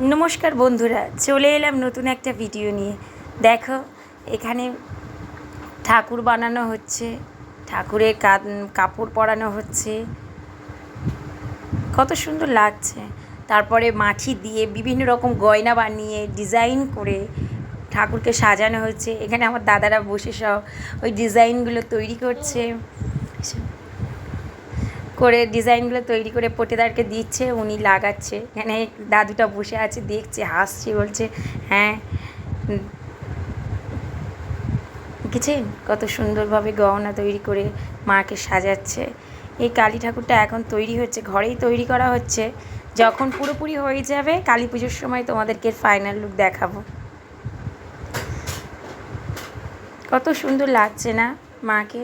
নমস্কার বন্ধুরা, চলে এলাম নতুন একটা ভিডিও নিয়ে। দেখো, এখানে ঠাকুর বানানো হচ্ছে, ঠাকুরের কাপড় পরানো হচ্ছে, কত সুন্দর লাগছে। তারপরে মাটি দিয়ে বিভিন্ন রকম গয়না বানিয়ে ডিজাইন করে ঠাকুরকে সাজানো হচ্ছে। এখানে আমার দাদারা বসে সব ওই ডিজাইনগুলো তৈরি করছে, ডিজাইনগুলো তৈরি করে পটেদারকে দিচ্ছে, উনি লাগাচ্ছে। এখানে দাদুটা বসে আছে, দেখছে, হাসছে, বলছে হ্যাঁ। দেখেছেন কত সুন্দরভাবে গহনা তৈরি করে মাকে সাজাচ্ছে। এই কালী ঠাকুরটা এখন তৈরি হচ্ছে, ঘরেই তৈরি করা হচ্ছে। যখন পুরোপুরি হয়ে যাবে কালী পুজোর সময় তোমাদেরকে ফাইনাল লুক দেখাবো। কত সুন্দর লাগছে না মাকে।